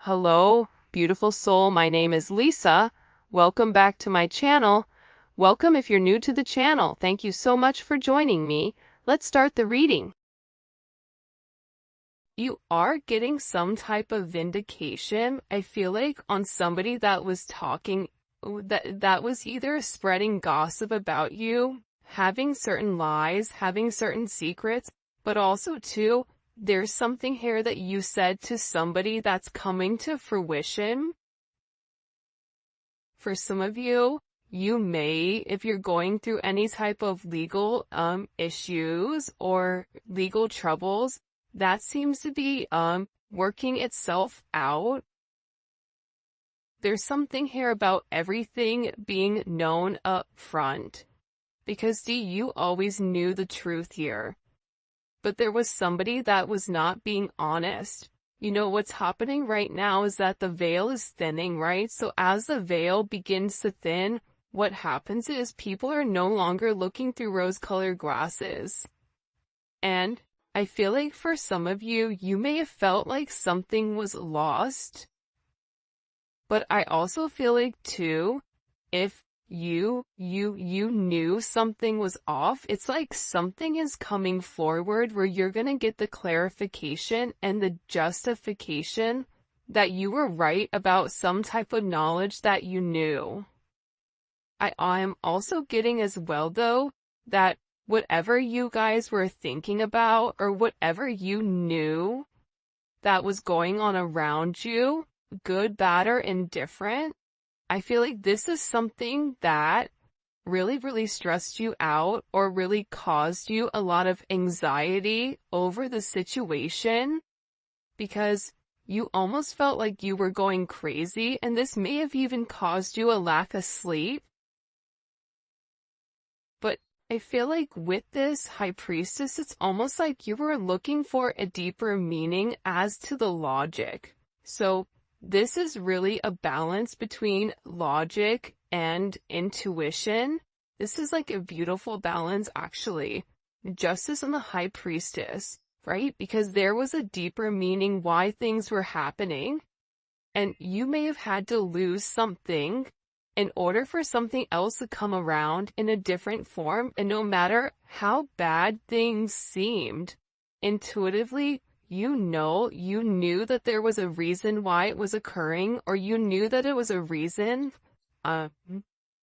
Hello, beautiful soul. My name is Lisa. Welcome back to my channel. Welcome if you're new to the channel. Thank you so much for joining me. Let's start the reading. You are getting some type of vindication, I feel like, on somebody that was talking, that was either spreading gossip about you, having certain lies, having certain secrets, but also too, there's something here that you said to somebody that's coming to fruition. For some of you, you may, if you're going through any type of legal issues or legal troubles, that seems to be working itself out. There's something here about everything being known up front. Because see, you always knew the truth here. But there was somebody that was not being honest. You know, what's happening right now is that the veil is thinning, right? So as the veil begins to thin, what happens is people are no longer looking through rose-colored glasses. And I feel like for some of you, you may have felt like something was lost. But I also feel like too, if you knew something was off, it's like something is coming forward where you're gonna get the clarification and the justification that you were right about some type of knowledge that you knew. I'm also getting as well though, that whatever you guys were thinking about or whatever you knew that was going on around you, good, bad, or indifferent, I feel like this is something that really stressed you out or really caused you a lot of anxiety over the situation because you almost felt like you were going crazy, and this may have even caused you a lack of sleep. But I feel like with this High Priestess, it's almost like you were looking for a deeper meaning as to the logic. So this is really a balance between logic and intuition. This is like a beautiful balance, actually. Justice and the High Priestess, right? Because there was a deeper meaning why things were happening. And you may have had to lose something in order for something else to come around in a different form. And no matter how bad things seemed, intuitively, you knew that there was a reason why it was occurring, or you knew that it was a reason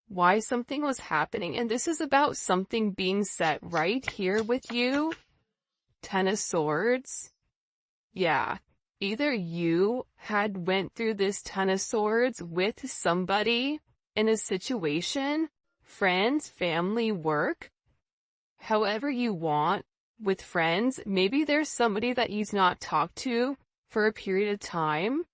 why something was happening. And this is about something being set right here with you. Ten of Swords. Yeah. Either you had went through this Ten of Swords with somebody in a situation, friends, family, work, however you want. With friends, maybe there's somebody that you've not talked to for a period of time,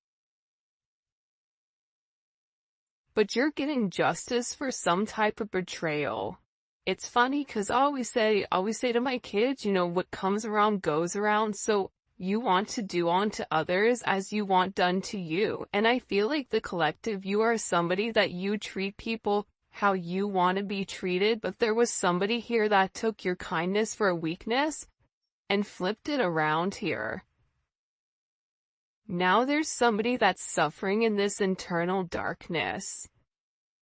but you're getting justice for some type of betrayal. It's funny because I always say to my kids, you know, what comes around goes around. So you want to do unto others as you want done to you. And I feel like the collective, you are somebody that you treat people how you want to be treated, but there was somebody here that took your kindness for a weakness and flipped it around here. Now there's somebody that's suffering in this internal darkness,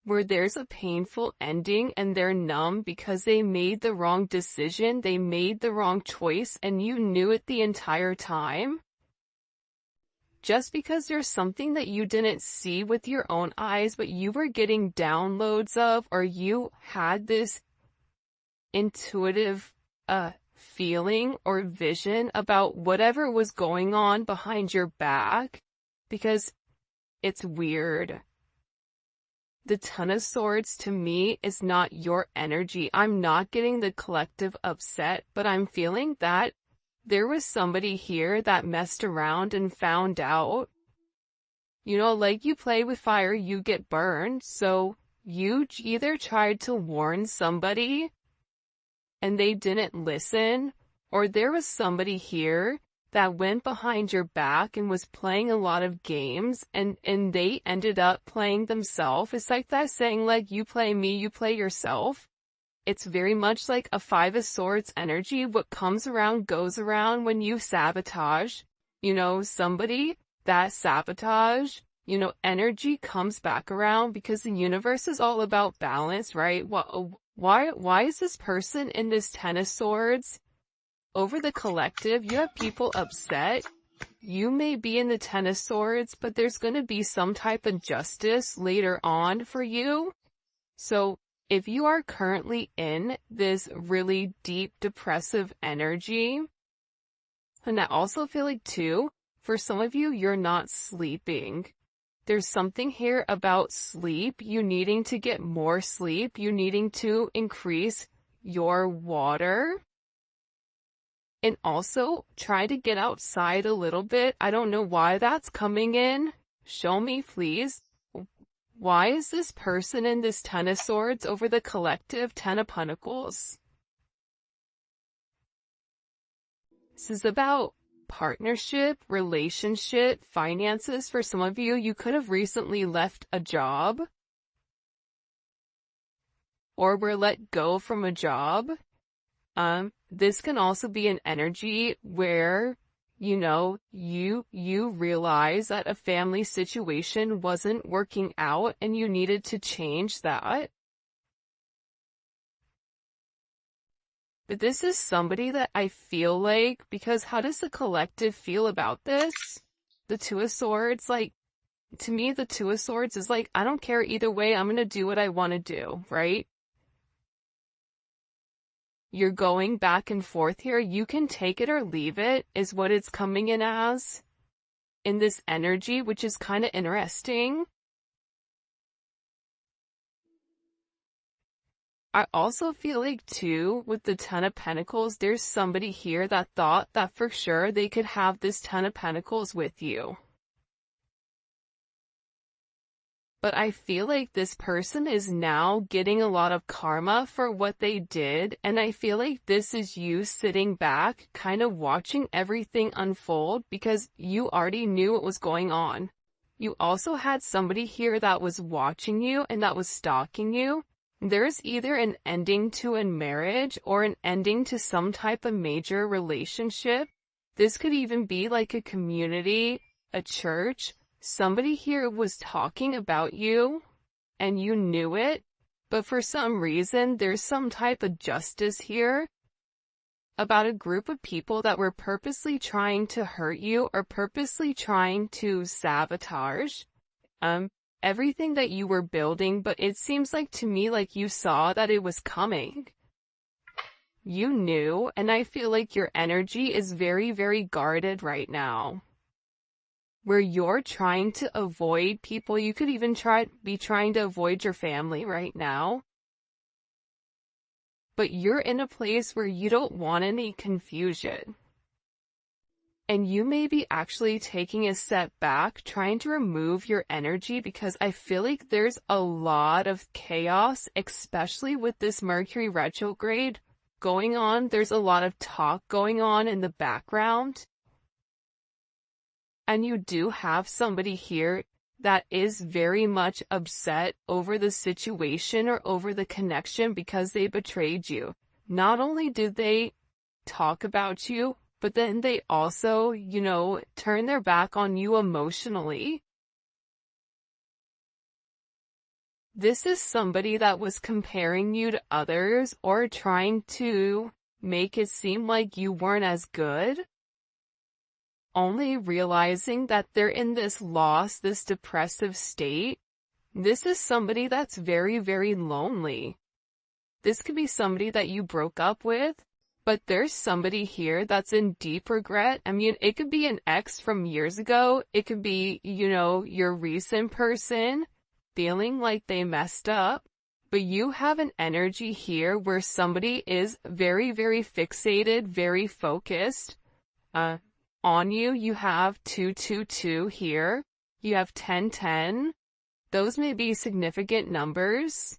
where there's a painful ending and they're numb because they made the wrong decision, they made the wrong choice, and you knew it the entire time. Just because there's something that you didn't see with your own eyes, but you were getting downloads of, or you had this intuitive feeling or vision about whatever was going on behind your back, because it's weird. The Ten of Swords to me is not your energy. I'm not getting the collective upset, but I'm feeling that there was somebody here that messed around and found out. You know, like you play with fire, you get burned. So you either tried to warn somebody and they didn't listen, or there was somebody here that went behind your back and was playing a lot of games, and they ended up playing themselves. It's like that saying, like, you play me, you play yourself. It's very much like a Five of Swords energy. What comes around goes around when you sabotage, you know, somebody. that sabotage, energy comes back around because the universe is all about balance, right? Why is this person in this Ten of Swords? Over the collective, you have people upset. You may be in the Ten of Swords, but there's going to be some type of justice later on for you. So if you are currently in this really deep depressive energy, and I also feel like too, for some of you, you're not sleeping. There's something here about sleep, you needing to get more sleep, you needing to increase your water. And also, try to get outside a little bit. I don't know why that's coming in. Show me, please. Why is this person in this Ten of Swords over the collective Ten of Pentacles? This is about partnership, relationship, finances. For some of you, you could have recently left a job or were let go from a job. This can also be an energy where, you realize that a family situation wasn't working out and you needed to change that. But this is somebody that I feel like, because how does the collective feel about this? The Two of Swords, to me, the Two of Swords is I don't care either way, I'm gonna do what I want to do, right? You're going back and forth here. You can take it or leave it, is what it's coming in as. In this energy, which is kind of interesting. I also feel like too, with the Ten of Pentacles, there's somebody here that thought that for sure they could have this Ten of Pentacles with you. But I feel like this person is now getting a lot of karma for what they did, and I feel like this is you sitting back, kind of watching everything unfold because you already knew what was going on. You also had somebody here that was watching you and that was stalking you. There's either an ending to a marriage or an ending to some type of major relationship. This could even be like a community, a church. Somebody here was talking about you, and you knew it, but for some reason, there's some type of justice here about a group of people that were purposely trying to hurt you or purposely trying to sabotage everything that you were building, but it seems like to me like you saw that it was coming. You knew, and I feel like your energy is very, very guarded right now. Where you're trying to avoid people, you could even be trying to avoid your family right now. But you're in a place where you don't want any confusion. And you may be actually taking a step back, trying to remove your energy because I feel like there's a lot of chaos, especially with this Mercury retrograde going on. There's a lot of talk going on in the background. And you do have somebody here that is very much upset over the situation or over the connection because they betrayed you. Not only did they talk about you, but then they also, turn their back on you emotionally. This is somebody that was comparing you to others or trying to make it seem like you weren't as good. Only realizing that they're in this loss, this depressive state. This is somebody that's very, very lonely. This could be somebody that you broke up with, but there's somebody here that's in deep regret. I mean, it could be an ex from years ago. It could be, your recent person feeling like they messed up. But you have an energy here where somebody is very, very fixated, very focused, on you. You have 222 here. You have 1010. Those may be significant numbers.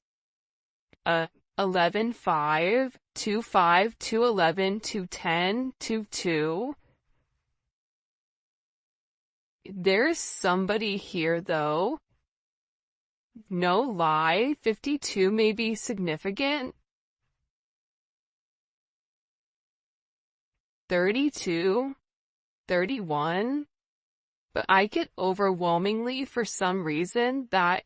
11, 5, 2, 5, 2, 11, 2, 10, 2, 2. There's somebody here though. No lie, 52 may be significant. 32. 31, But I get overwhelmingly for some reason that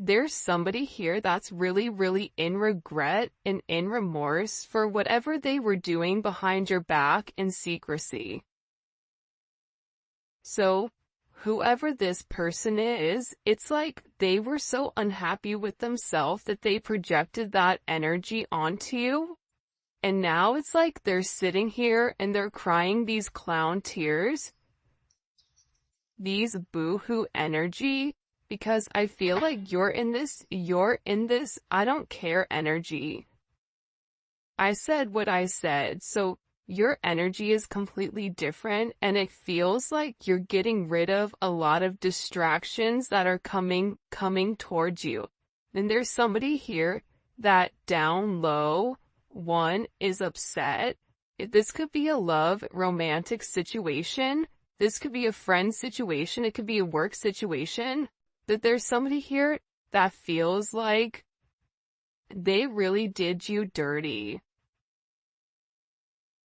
there's somebody here that's really, really in regret and in remorse for whatever they were doing behind your back in secrecy. So, whoever this person is, it's like they were so unhappy with themselves that they projected that energy onto you. And now it's like they're sitting here and they're crying these clown tears, these boo-hoo energy, because I feel like you're in this, I don't care energy. I said what I said, so your energy is completely different, and it feels like you're getting rid of a lot of distractions that are coming towards you. And there's somebody here that down low, one, is upset. This could be a love, romantic situation. This could be a friend situation. It could be a work situation. That there's somebody here that feels like they really did you dirty,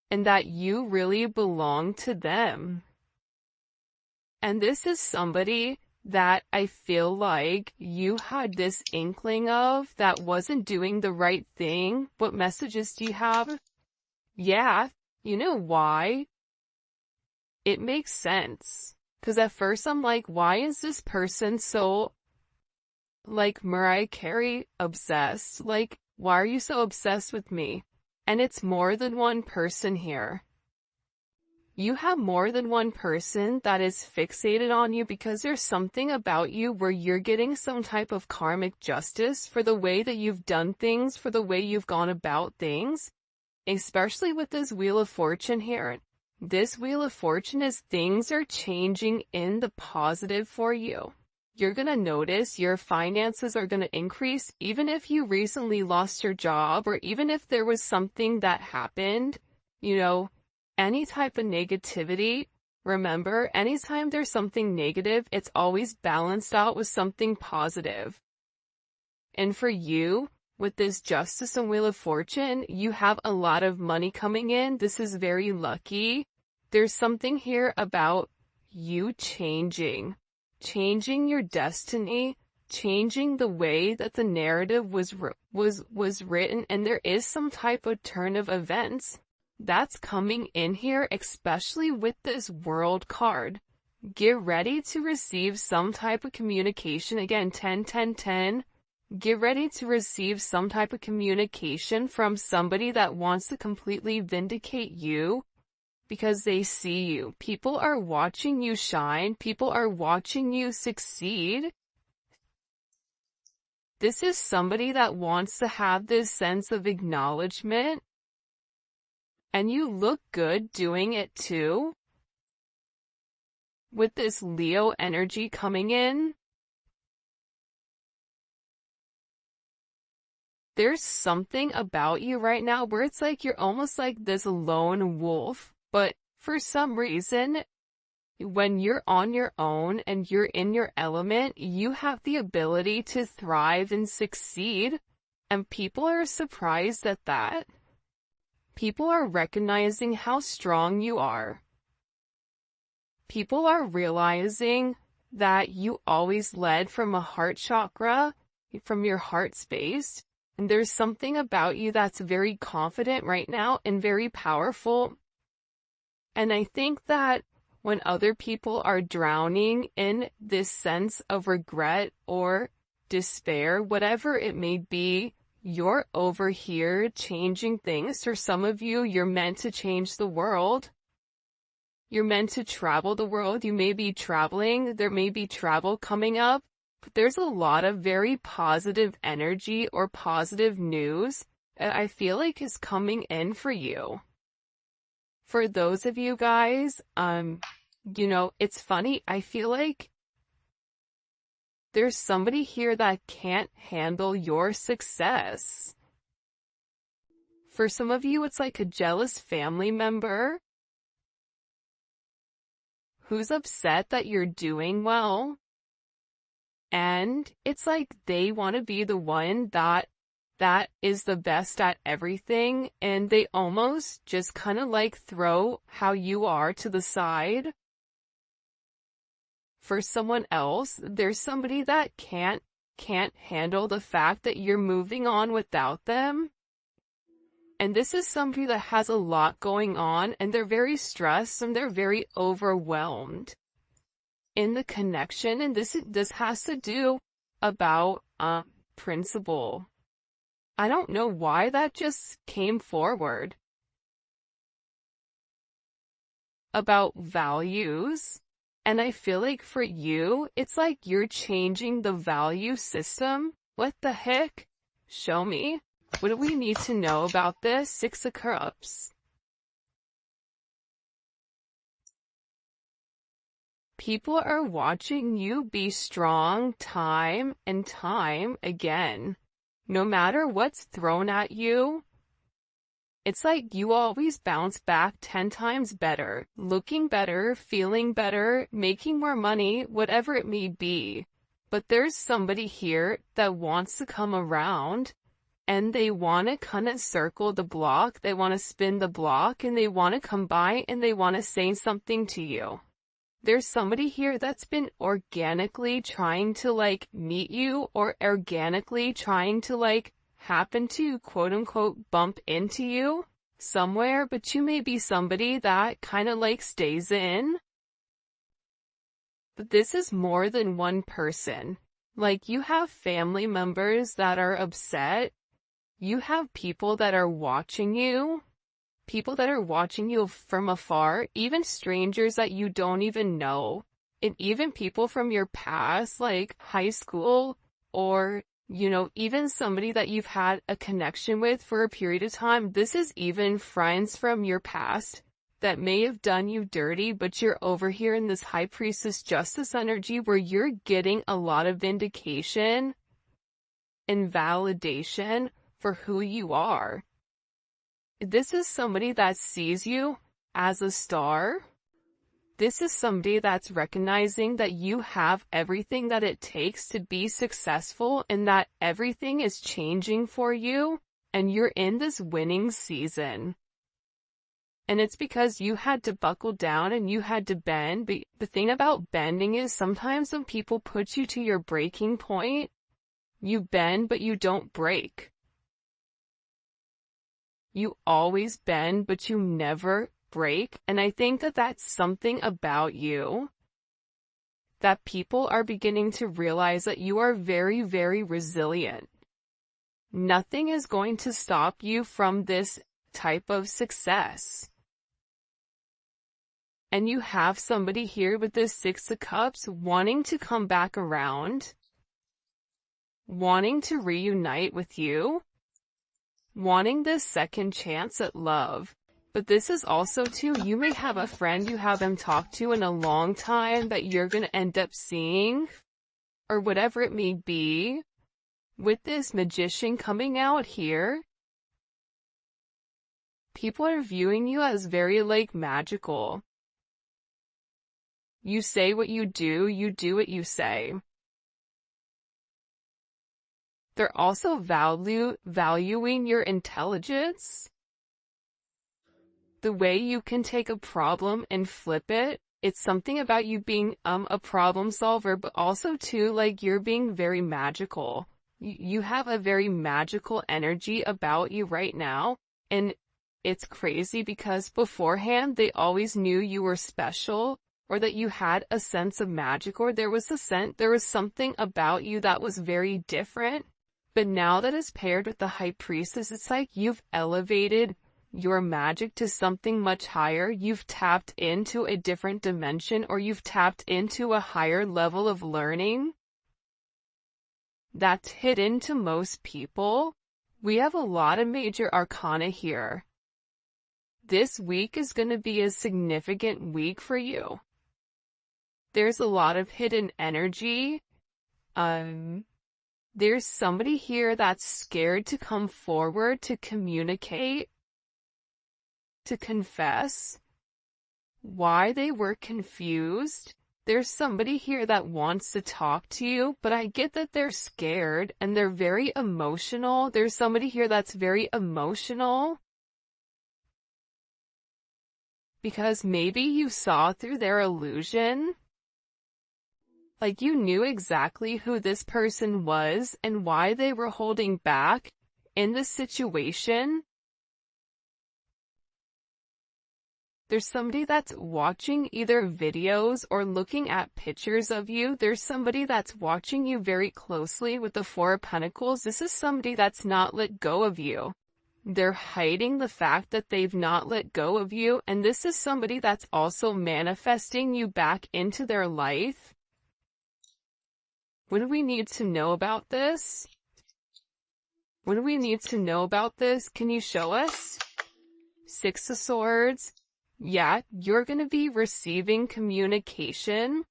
and that you really belong to them. And this is somebody that I feel like you had this inkling of that wasn't doing the right thing. What messages do you have? Yeah, you know why? It makes sense. Because at first I'm like, why is this person so, like, Mariah Carey obsessed? Like, why are you so obsessed with me? And it's more than one person here. You have more than one person that is fixated on you because there's something about you where you're getting some type of karmic justice for the way that you've done things, for the way you've gone about things, especially with this Wheel of Fortune here. This Wheel of Fortune is things are changing in the positive for you. You're going to notice your finances are going to increase even if you recently lost your job, or even if there was something that happened, any type of negativity. Remember, anytime there's something negative, it's always balanced out with something positive. And for you, with this Justice and Wheel of Fortune, you have a lot of money coming in. This is very lucky. There's something here about you changing your destiny, changing the way that the narrative was written, and there is some type of turn of events that's coming in here, especially with this World card. Get ready to receive some type of communication. Again, 10, 10, 10. Get ready to receive some type of communication from somebody that wants to completely vindicate you because they see you. People are watching you shine. People are watching you succeed. This is somebody that wants to have this sense of acknowledgement. And you look good doing it too. With this Leo energy coming in, there's something about you right now where it's like you're almost like this lone wolf, but for some reason, when you're on your own and you're in your element, you have the ability to thrive and succeed, and people are surprised at that. People are recognizing how strong you are. People are realizing that you always led from a heart chakra, from your heart space, and there's something about you that's very confident right now and very powerful. And I think that when other people are drowning in this sense of regret or despair, whatever it may be, you're over here changing things. For some of you, you're meant to change the world. You're meant to travel the world. You may be traveling. There may be travel coming up. But there's a lot of very positive energy or positive news that I feel like is coming in for you. For those of you guys, it's funny. I feel like there's somebody here that can't handle your success. For some of you, it's like a jealous family member who's upset that you're doing well. And it's like they want to be the one that is the best at everything, and they almost just kind of like throw how you are to the side. for someone else. There's somebody that can't handle the fact that you're moving on without them. And this is somebody that has a lot going on, and they're very stressed and they're very overwhelmed in the connection. And this has to do about principle. I don't know why that just came forward. About values. And I feel like for you, it's like you're changing the value system. What the heck? Show me. What do we need to know about this? Six of Cups. People are watching you be strong time and time again. No matter what's thrown at you, it's like you always bounce back 10 times better, looking better, feeling better, making more money, whatever it may be. But there's somebody here that wants to come around, and they want to kind of circle the block, they want to spin the block, and they want to come by and they want to say something to you. There's somebody here that's been organically trying to meet you, or organically trying to happen to quote unquote bump into you somewhere, but you may be somebody that kind of stays in. But this is more than one person. You have family members that are upset. You have people that are watching you. People that are watching you from afar, even strangers that you don't even know. And even people from your past, like high school, or, even somebody that you've had a connection with for a period of time. This is even friends from your past that may have done you dirty, but you're over here in this High Priestess Justice energy where you're getting a lot of vindication and validation for who you are. This is somebody that sees you as a star. This is somebody that's recognizing that you have everything that it takes to be successful, and that everything is changing for you, and you're in this winning season. And it's because you had to buckle down and you had to bend. But the thing about bending is sometimes when people put you to your breaking point, you bend but you don't break. You always bend, but you never break. And I think that that's something about you that people are beginning to realize, that you are very, very resilient. Nothing is going to stop you from this type of success. And you have somebody here with this Six of Cups wanting to come back around, wanting to reunite with you, wanting this second chance at love. But this is also too, you may have a friend you haven't talked to in a long time that you're going to end up seeing, or whatever it may be. With this Magician coming out here, people are viewing you as very magical. You say what you do what you say. They're also valuing your intelligence. The way you can take a problem and flip it. It's something about you being a problem solver, but also too, you're being very magical. You have a very magical energy about you right now. And it's crazy because beforehand, they always knew you were special, or that you had a sense of magic, or there was something about you that was very different. But now that is paired with the High Priestess, it's like you've elevated your magic to something much higher. You've tapped into a different dimension, or you've tapped into a higher level of learning that's hidden to most people. We have a lot of major arcana here. This week is going to be a significant week for you. There's a lot of hidden energy. There's somebody here that's scared to come forward, to communicate, to confess why they were confused. There's somebody here that wants to talk to you, but I get that they're scared and they're very emotional. There's somebody here that's very emotional because maybe you saw through their illusion. Like you knew exactly who this person was and why they were holding back in this situation. There's somebody that's watching either videos or looking at pictures of you. There's somebody that's watching you very closely with the Four of Pentacles. This is somebody that's not let go of you. They're hiding the fact that they've not let go of you. And this is somebody that's also manifesting you back into their life. What do we need to know about this? What do we need to know about this? Can you show us? Six of Swords. Yeah, you're going to be receiving communication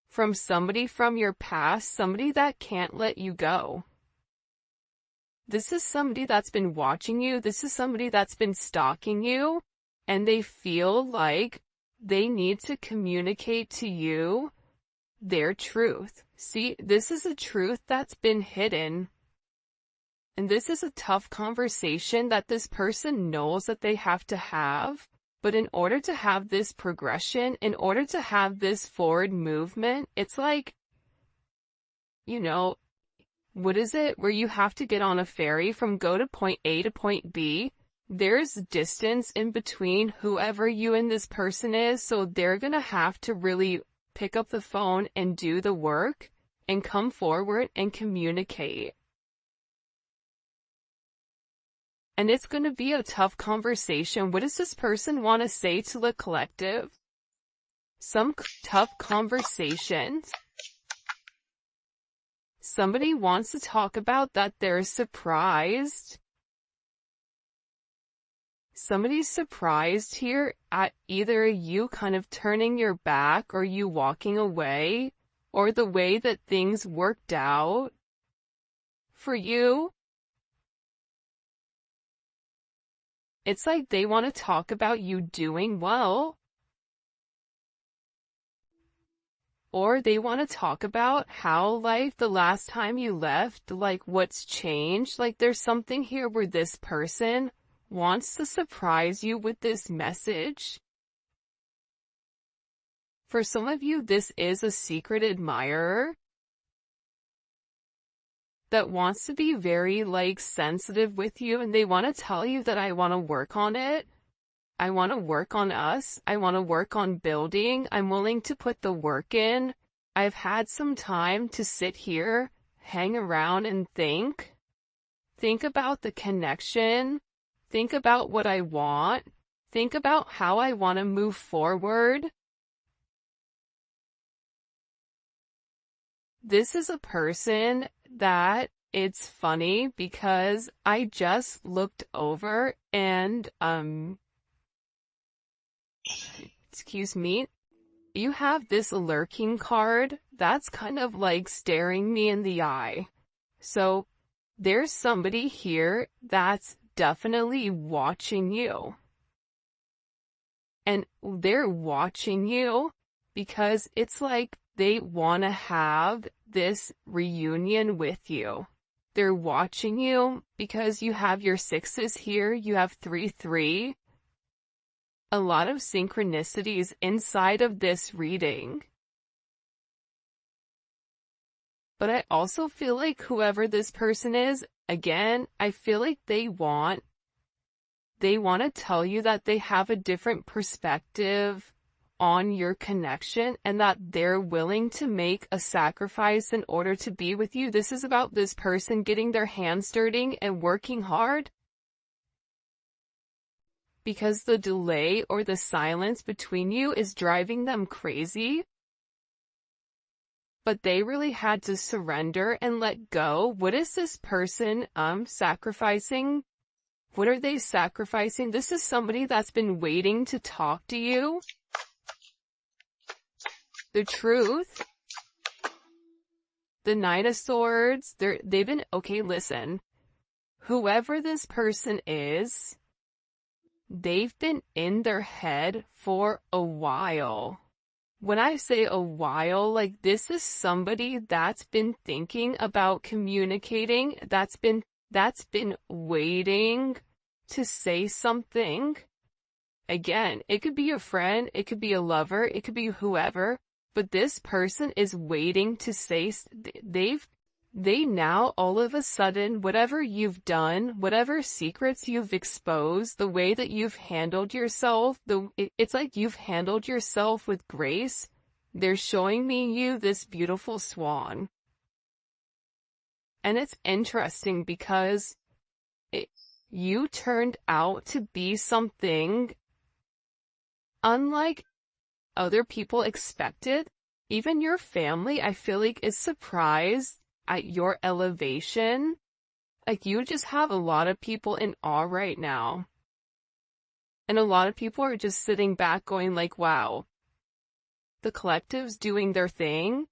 from somebody from your past, somebody that can't let you go. This is somebody that's been watching you. This is somebody that's been stalking you, and they feel like they need to communicate to you their truth. See, this is a truth that's been hidden. And this is a tough conversation that this person knows that they have to have. But in order to have this progression, in order to have this forward movement, it's like, you know, what is it? Where you have to get on a ferry from go to point A to point B. There's distance in between whoever you and this person is, so they're gonna have to really pick up the phone and do the work and come forward and communicate. And it's going to be a tough conversation. What does this person want to say to the collective? Some tough conversations. Somebody wants to talk about that they're surprised. Somebody's surprised here at either you kind of turning your back or you walking away, or the way that things worked out for you. It's like they want to talk about you doing well. Or they want to talk about how, like, the last time you left, like, what's changed. Like, there's something here where this person wants to surprise you with this message. For some of you, this is a secret admirer that wants to be very, like, sensitive with you, and they want to tell you that I want to work on it. I want to work on us. I want to work on building. I'm willing to put the work in. I've had some time to sit here, hang around and think. Think about the connection. Think about what I want. Think about how I want to move forward. This is a person that it's funny because I just looked over and, excuse me, you have this lurking card that's kind of like staring me in the eye. So there's somebody here that's definitely watching you. And they're watching you because it's like they want to have this reunion with you. They're watching you because you have your sixes here, you have 3-3. A lot of synchronicities inside of this reading. But I also feel like whoever this person is, again, I feel like they want to tell you that they have a different perspective on your connection and that they're willing to make a sacrifice in order to be with you. This is about this person getting their hands dirty and working hard. Because the delay or the silence between you is driving them crazy. But they really had to surrender and let go. What is this person sacrificing? What are they sacrificing? This is somebody that's been waiting to talk to you. The truth. The Knight of Swords. They've been, okay, listen. Whoever this person is, they've been in their head for a while. When I say a while, like this is somebody that's been thinking about communicating, that's been waiting to say something. Again, it could be a friend, it could be a lover, it could be whoever, but this person is waiting to say, they now all of a sudden, whatever you've done, whatever secrets you've exposed, the way that you've handled yourself, it's like you've handled yourself with grace. They're showing me you this beautiful swan. And it's interesting because you turned out to be something unlike other people expected. Even your family, I feel like, is surprised at your elevation. Like, you just have a lot of people in awe right now. And a lot of people are just sitting back going like, wow, the collective's doing their thing.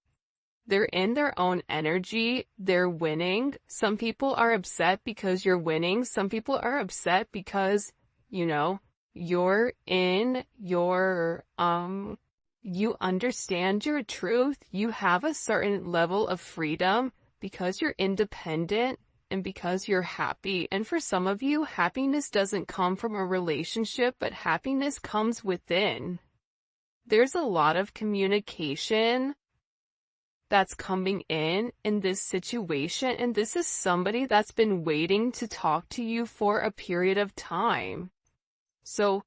They're in their own energy. They're winning. Some people are upset because you're winning. Some people are upset because, you're in your, you understand your truth. You have a certain level of freedom because you're independent and because you're happy. And for some of you, happiness doesn't come from a relationship, but happiness comes within. There's a lot of communication that's coming in this situation, and this is somebody that's been waiting to talk to you for a period of time. So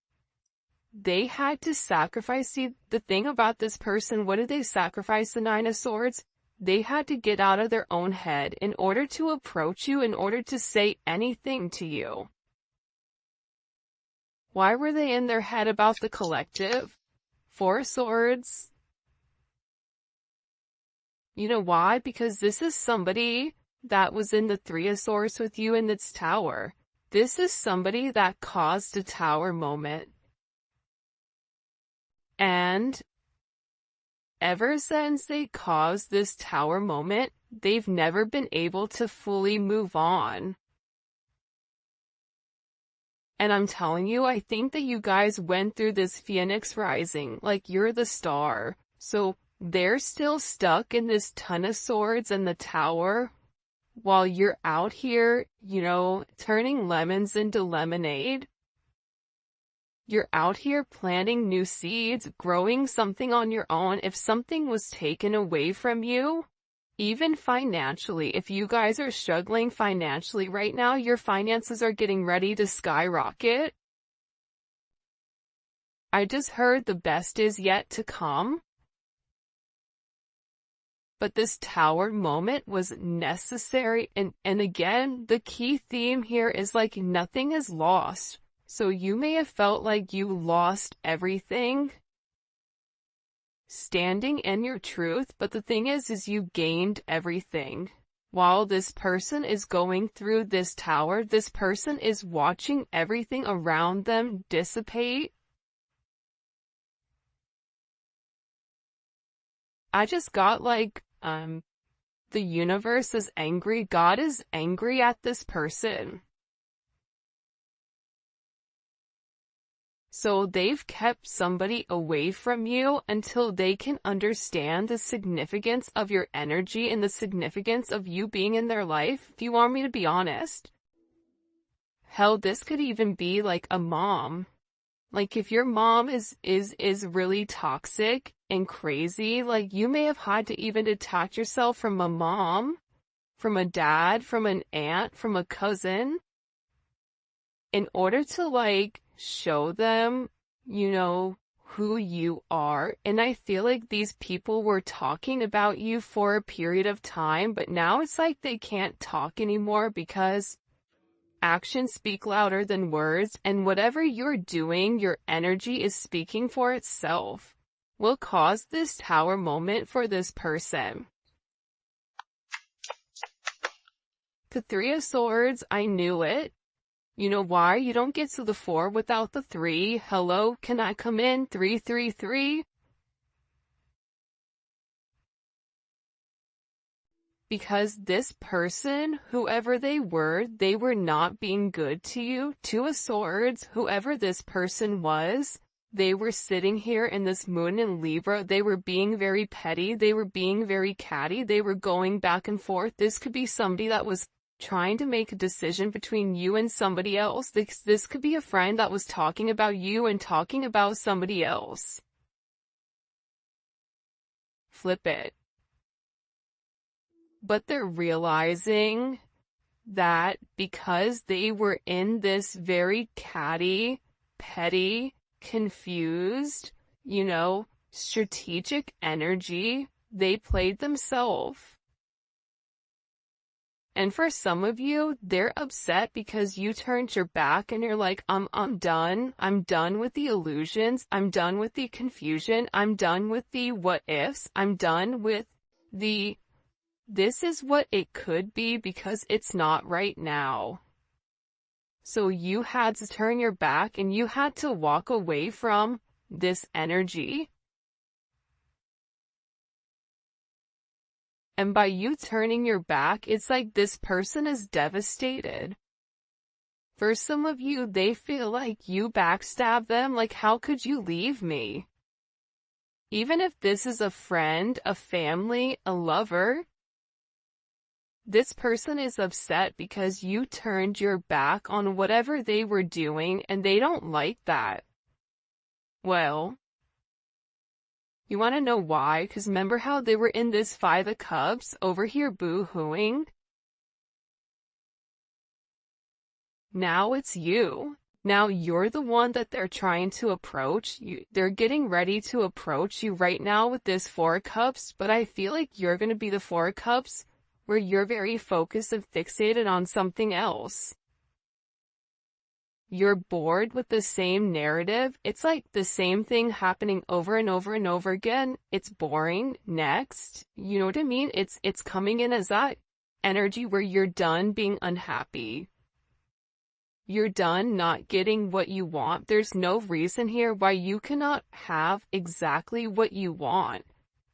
they had to sacrifice. See, the thing about this person, what did they sacrifice? The Nine of Swords? They had to get out of their own head in order to approach you, in order to say anything to you. Why were they in their head about the collective? Four of Swords. You know why? Because this is somebody that was in the Three of Swords with you in its tower. This is somebody that caused a tower moment. And ever since they caused this tower moment, they've never been able to fully move on. And I'm telling you, I think that you guys went through this Phoenix rising, like you're the star. So they're still stuck in this Ton of Swords and the tower, while you're out here, turning lemons into lemonade. You're out here planting new seeds, growing something on your own. If something was taken away from you, even financially, if you guys are struggling financially right now, your finances are getting ready to skyrocket. I just heard the best is yet to come. But this tower moment was necessary, and again, the key theme here is like nothing is lost. So you may have felt like you lost everything standing in your truth, but the thing is you gained everything. While this person is going through this tower, this person is watching everything around them dissipate. I just got like, the universe is angry. God is angry at this person. So they've kept somebody away from you until they can understand the significance of your energy and the significance of you being in their life. If you want me to be honest, hell, this could even be like a mom. Like if your mom is really toxic and crazy, like you may have had to even detach yourself from a mom, from a dad, from an aunt, from a cousin, in order to like show them, who you are. And I feel like these people were talking about you for a period of time, but now it's like they can't talk anymore because actions speak louder than words, and whatever you're doing, your energy is speaking for itself. Will cause this tower moment for this person. The Three of Swords, I knew it. You know why? You don't get to the 4 without the 3. Hello, can I come in? 333. Because this person, whoever they were not being good to you. 2 of Swords, whoever this person was, they were sitting here in this moon in Libra. They were being very petty. They were being very catty. They were going back and forth. This could be somebody that was trying to make a decision between you and somebody else. This could be a friend that was talking about you and talking about somebody else. flip it. But they're realizing that because they were in this very catty, petty, confused, strategic energy, they played themselves. And for some of you, they're upset because you turned your back and you're like, I'm done. I'm done with the illusions. I'm done with the confusion. I'm done with the what ifs. I'm done with the this is what it could be because it's not right now. So you had to turn your back and you had to walk away from this energy. And by you turning your back, it's like this person is devastated. For some of you, they feel like you backstab them, like how could you leave me? Even if this is a friend, a family, a lover, this person is upset because you turned your back on whatever they were doing and they don't like that. Well, you want to know why? Because remember how they were in this Five of Cups over here boo-hooing? Now it's you. Now you're the one that they're trying to approach. They're getting ready to approach you right now with this Four of Cups, but I feel like you're going to be the Four of Cups where you're very focused and fixated on something else. You're bored with the same narrative. It's like the same thing happening over and over and over again. It's boring. Next. You know what I mean? It's coming in as that energy where you're done being unhappy. You're done not getting what you want. There's no reason here why you cannot have exactly what you want.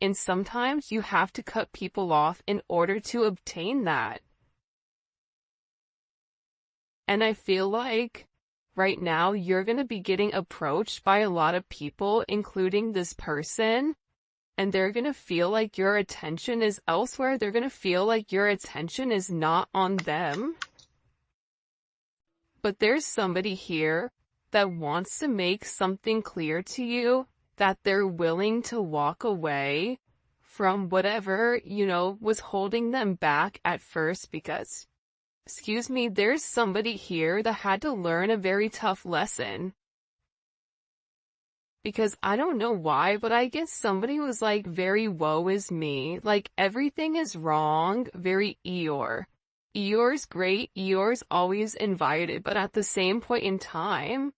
And sometimes you have to cut people off in order to obtain that. And I feel like right now you're going to be getting approached by a lot of people, including this person, and they're going to feel like your attention is elsewhere. They're going to feel like your attention is not on them. But there's somebody here that wants to make something clear to you, that they're willing to walk away from whatever, was holding them back at first because, there's somebody here that had to learn a very tough lesson. Because I don't know why, but I guess somebody was like very woe is me, like everything is wrong, very Eeyore. Eeyore's great, Eeyore's always invited, but at the same point in time,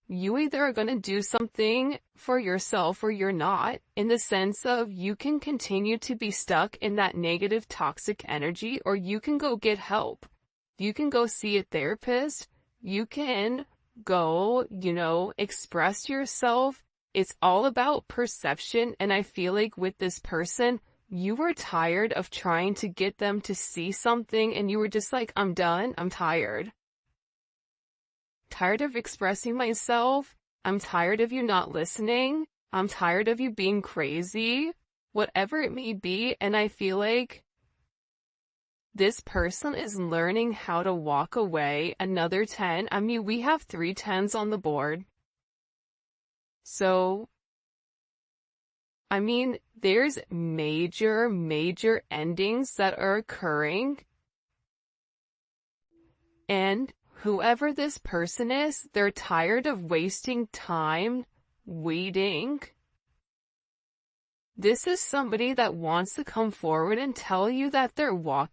you either are going to do something for yourself or you're not, in the sense of you can continue to be stuck in that negative toxic energy, or you can go get help. You can go see a therapist. You can go, express yourself. It's all about perception, and I feel like with this person, you were tired of trying to get them to see something, and you were just like, I'm done, I'm tired. Tired of expressing myself. I'm tired of you not listening. I'm tired of you being crazy. Whatever it may be, and I feel like this person is learning how to walk away. Another 10. I mean, we have 3 10s on the board. So, I mean, there's major endings that are occurring. And whoever this person is, they're tired of wasting time waiting. This is somebody that wants to come forward and tell you that they're walking